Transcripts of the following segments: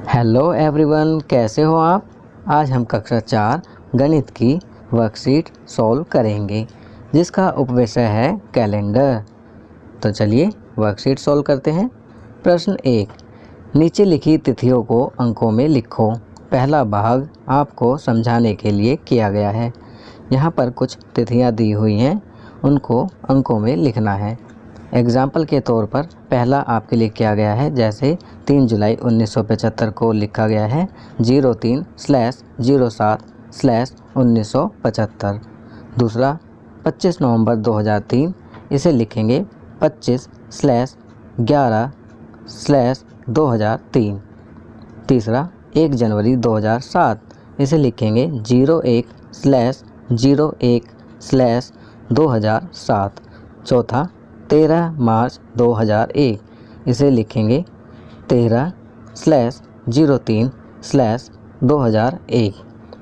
Hello everyone, कैसे हो आप। आज हम कक्षा 4 गणित की वर्कशीट सॉल्व करेंगे जिसका उपविषय है कैलेंडर। तो चलिए वर्कशीट सॉल्व करते हैं। प्रश्न 1, नीचे लिखी तिथियों को अंकों में लिखो। पहला भाग आपको समझाने के लिए किया गया है। यहाँ पर कुछ तिथियाँ दी हुई हैं, उनको अंकों में लिखना है। एग्ज़ाम्पल के तौर पर पहला आपके लिए किया गया है, जैसे 3 जुलाई 1975 को लिखा गया है 03/07/1975। दूसरा 25 नवंबर 2003, इसे लिखेंगे 25/11/2003। तीसरा 1 जनवरी 2007, इसे लिखेंगे 01/01/2007। चौथा 13 मार्च 2001, इसे लिखेंगे 13/03/2001।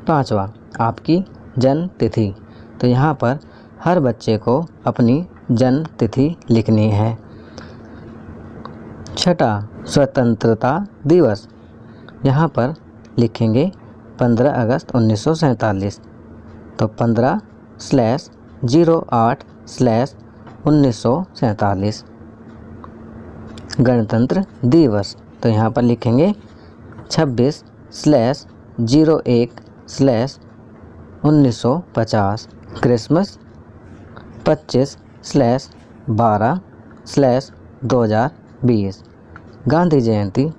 पाँचवा आपकी जन्म तिथि, तो यहाँ पर हर बच्चे को अपनी जन्म तिथि लिखनी है। छठा स्वतंत्रता दिवस, यहाँ पर लिखेंगे 15 अगस्त 1947। तो 15/08/1947। गणतंत्र दिवस, तो यहाँ पर लिखेंगे 26/01/1950। क्रिसमस 25/12/2020। गांधी जयंती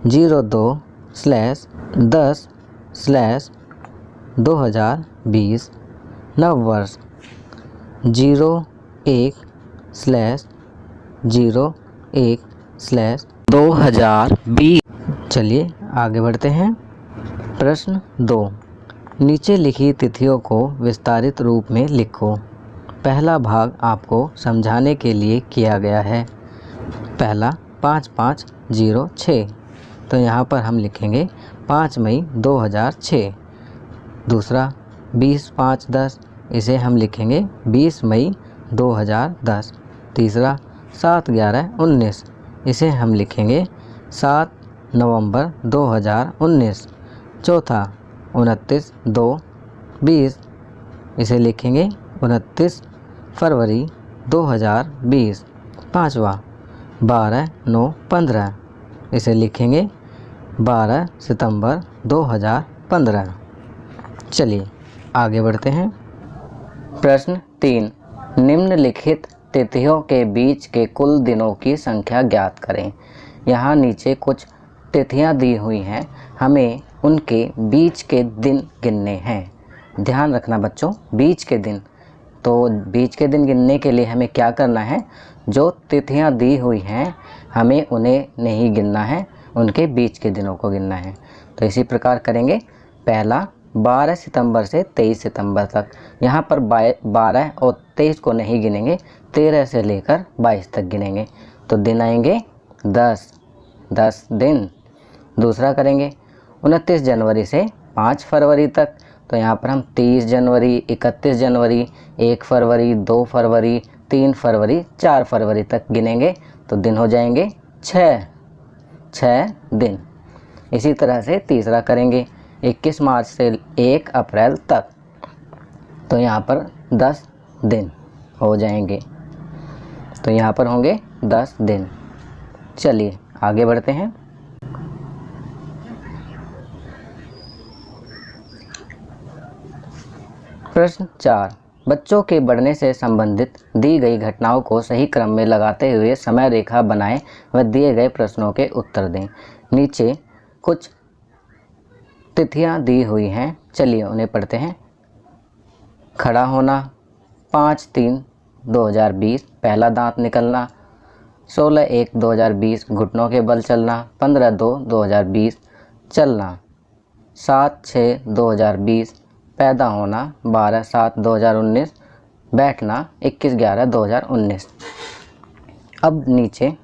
02/10/2020। नववर्ष 01/01/2020। चलिए आगे बढ़ते हैं। प्रश्न 2, नीचे लिखी तिथियों को विस्तारित रूप में लिखो। पहला भाग आपको समझाने के लिए किया गया है। पहला 5506, तो यहाँ पर हम लिखेंगे 5 मई 2006। दूसरा 20/5/10, इसे हम लिखेंगे 20 मई 2010। तीसरा 7/11/19, इसे हम लिखेंगे 7 नवंबर 2019। चौथा 29/2/20, इसे लिखेंगे 29 फरवरी 2020। पाँचवा 12/9/15, इसे लिखेंगे 12 सितंबर 2015। चलिए आगे बढ़ते हैं। प्रश्न 3, निम्नलिखित तिथियों के बीच के कुल दिनों की संख्या ज्ञात करें। यहाँ नीचे कुछ तिथियाँ दी हुई हैं, हमें उनके बीच के दिन गिनने हैं। ध्यान रखना बच्चों, बीच के दिन। तो बीच के दिन गिनने के लिए हमें क्या करना है, जो तिथियाँ दी हुई हैं हमें उन्हें नहीं गिनना है, उनके बीच के दिनों को गिनना है। तो इसी प्रकार करेंगे। पहला 12 सितंबर से 23 सितंबर तक, यहाँ पर 12 और 23 को नहीं गिनेंगे, 13 से लेकर 22 तक गिनेंगे। तो दिन आएंगे 10 दिन। दूसरा करेंगे 29 जनवरी से 5 फरवरी तक, तो यहाँ पर हम 30 जनवरी, 31 जनवरी, 1 फरवरी, 2 फरवरी, 3 फरवरी, 4 फरवरी तक गिनेंगे। तो दिन हो जाएंगे 6 दिन। इसी तरह से तीसरा करेंगे 21 मार्च से 1 अप्रैल तक, तो यहाँ पर 10 दिन हो जाएंगे। तो यहाँ पर होंगे 10 दिन। चलिए आगे बढ़ते हैं। प्रश्न 4, बच्चों के बढ़ने से संबंधित दी गई घटनाओं को सही क्रम में लगाते हुए समय रेखा बनाएं व दिए गए प्रश्नों के उत्तर दें। नीचे कुछ तिथियां दी हुई हैं, चलिए उन्हें पढ़ते हैं। खड़ा होना 5/3/2020, पहला दांत निकलना। 16/1/2020, घुटनों के बल चलना। 15/2/2020, चलना। 7/6/2020, पैदा होना। 12/7/2019, बैठना। 21/11/2019। अब नीचे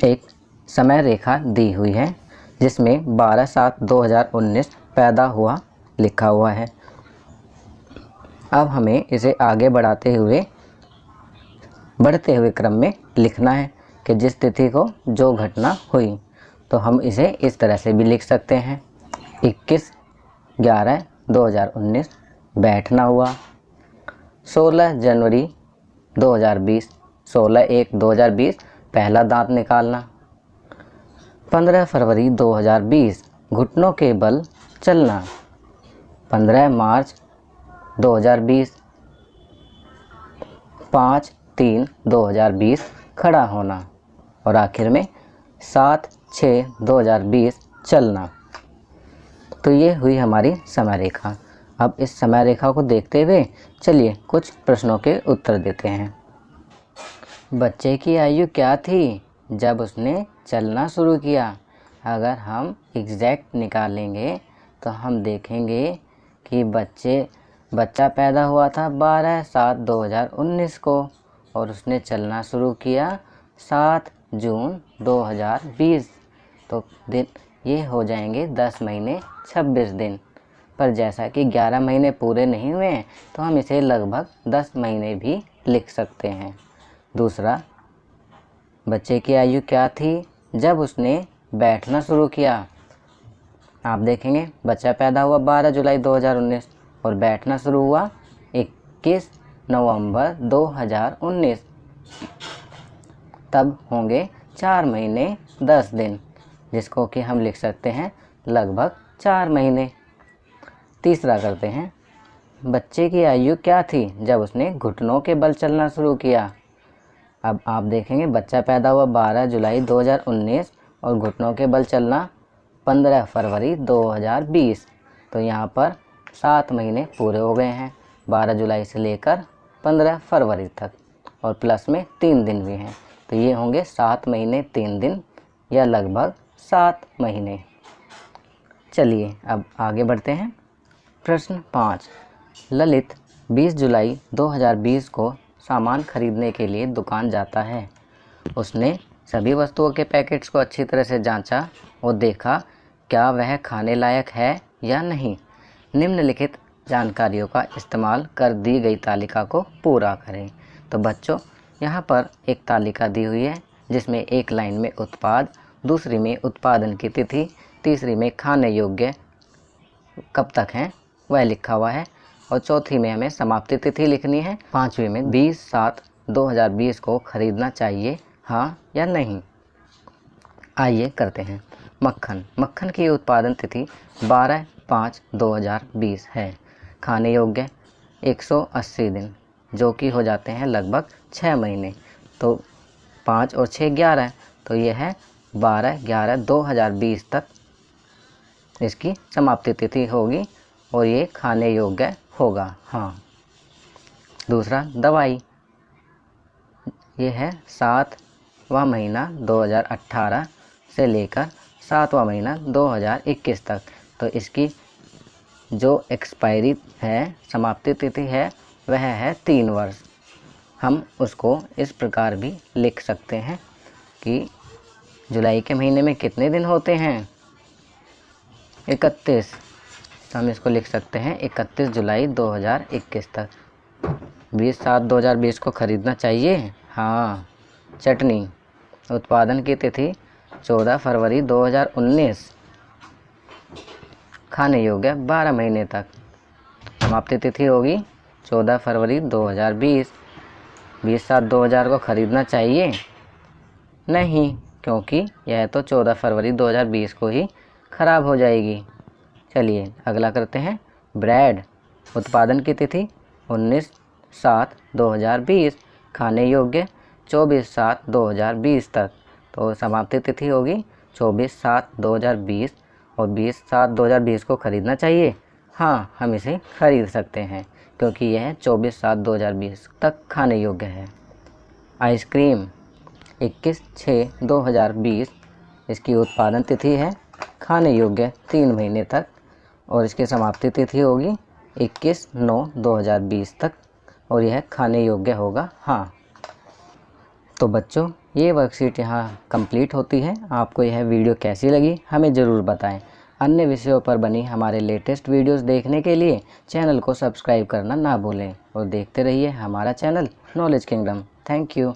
एक समय रेखा दी हुई है जिसमें 12/7/2019 पैदा हुआ लिखा हुआ है। अब हमें इसे आगे बढ़ते हुए क्रम में लिखना है कि जिस तिथि को जो घटना हुई। तो हम इसे इस तरह से भी लिख सकते हैं 21/11/2019 बैठना हुआ। 16 जनवरी 2020, 16/1/2020 पहला दांत निकालना। 15 फरवरी 2020 घुटनों के बल चलना। 15 मार्च 2020, 5/3/2020 खड़ा होना। और आखिर में 7/6/2020 चलना। तो ये हुई हमारी समय रेखा। अब इस समय रेखा को देखते हुए चलिए कुछ प्रश्नों के उत्तर देते हैं। बच्चे की आयु क्या थी जब उसने चलना शुरू किया? अगर हम एग्जैक्ट निकालेंगे तो हम देखेंगे कि बच्चा पैदा हुआ था 12/7/2019 को और उसने चलना शुरू किया 7 जून 2020। तो दिन ये हो जाएंगे 10 महीने 26 दिन। पर जैसा कि 11 महीने पूरे नहीं हुए हैं तो हम इसे लगभग 10 महीने भी लिख सकते हैं। दूसरा, बच्चे की आयु क्या थी जब उसने बैठना शुरू किया? आप देखेंगे बच्चा पैदा हुआ 12 जुलाई 2019 और बैठना शुरू हुआ 21 नवंबर 2019। तब होंगे 4 महीने 10 दिन, जिसको कि हम लिख सकते हैं लगभग 4 महीने। तीसरा करते हैं, बच्चे की आयु क्या थी जब उसने घुटनों के बल चलना शुरू किया? अब आप देखेंगे बच्चा पैदा हुआ 12 जुलाई 2019 और घुटनों के बल चलना 15 फरवरी 2020। तो यहाँ पर 7 महीने पूरे हो गए हैं, 12 जुलाई से लेकर 15 फरवरी तक, और प्लस में 3 दिन भी हैं। तो ये होंगे 7 महीने 3 दिन या लगभग 7 महीने। चलिए अब आगे बढ़ते हैं। प्रश्न 5, ललित 20 जुलाई 2020 को सामान खरीदने के लिए दुकान जाता है। उसने सभी वस्तुओं के पैकेट्स को अच्छी तरह से जांचा और देखा क्या वह खाने लायक है या नहीं। निम्नलिखित जानकारियों का इस्तेमाल कर दी गई तालिका को पूरा करें। तो बच्चों, यहाँ पर एक तालिका दी हुई है जिसमें एक लाइन में उत्पाद, दूसरी में उत्पादन की तिथि, तीसरी में खाने योग्य कब तक है वह लिखा हुआ है, और चौथी में हमें समाप्ति तिथि लिखनी है। पांचवी में 20/7/2020 को खरीदना चाहिए, हाँ या नहीं। आइए करते हैं। मक्खन की उत्पादन तिथि 12/5/2020 है। खाने योग्य 180 दिन, जो कि हो जाते हैं लगभग 6 महीने। तो 5 और 6 11, तो यह है 12/11/2020 तक इसकी समाप्ति तिथि होगी और ये खाने योग्य होगा, हाँ। दूसरा, दवाई, ये है 7वां महीना 2018 से लेकर 7वां महीना 2021 तक। तो इसकी जो एक्सपायरी है, समाप्ति तिथि है, वह है 3 वर्ष। हम उसको इस प्रकार भी लिख सकते हैं कि जुलाई के महीने में कितने दिन होते हैं? 31। तो हम इसको लिख सकते हैं 31 जुलाई 2021 तक। 20/7/2020 को खरीदना चाहिए, हाँ। चटनी, उत्पादन की तिथि 14 फरवरी 2019, खाने योग्य 12 महीने तक। समाप्ति तिथि होगी 14 फरवरी 2020। 20/7/2000 को खरीदना चाहिए नहीं, क्योंकि यह तो 14 फरवरी 2020 को ही ख़राब हो जाएगी। चलिए अगला करते हैं। ब्रेड, उत्पादन की तिथि 19/7/2020, खाने योग्य 24/7/2020 तक। तो समाप्ति तिथि होगी 24/7/2020 और 20/7/2020 को खरीदना चाहिए, हाँ। हम इसे खरीद सकते हैं क्योंकि यह 24/7/2020 तक खाने योग्य है। आइसक्रीम 21/6/2020 इसकी उत्पादन तिथि है, खाने योग्य 3 महीने तक, और इसकी समाप्ति तिथि होगी 21/9/2020 तक, और यह खाने योग्य होगा, हाँ। तो बच्चों, ये वर्कशीट यहाँ कंप्लीट होती है। आपको यह वीडियो कैसी लगी हमें ज़रूर बताएं। अन्य विषयों पर बनी हमारे लेटेस्ट वीडियोस देखने के लिए चैनल को सब्सक्राइब करना ना भूलें और देखते रहिए हमारा channel knowledge kingdom. Thank you.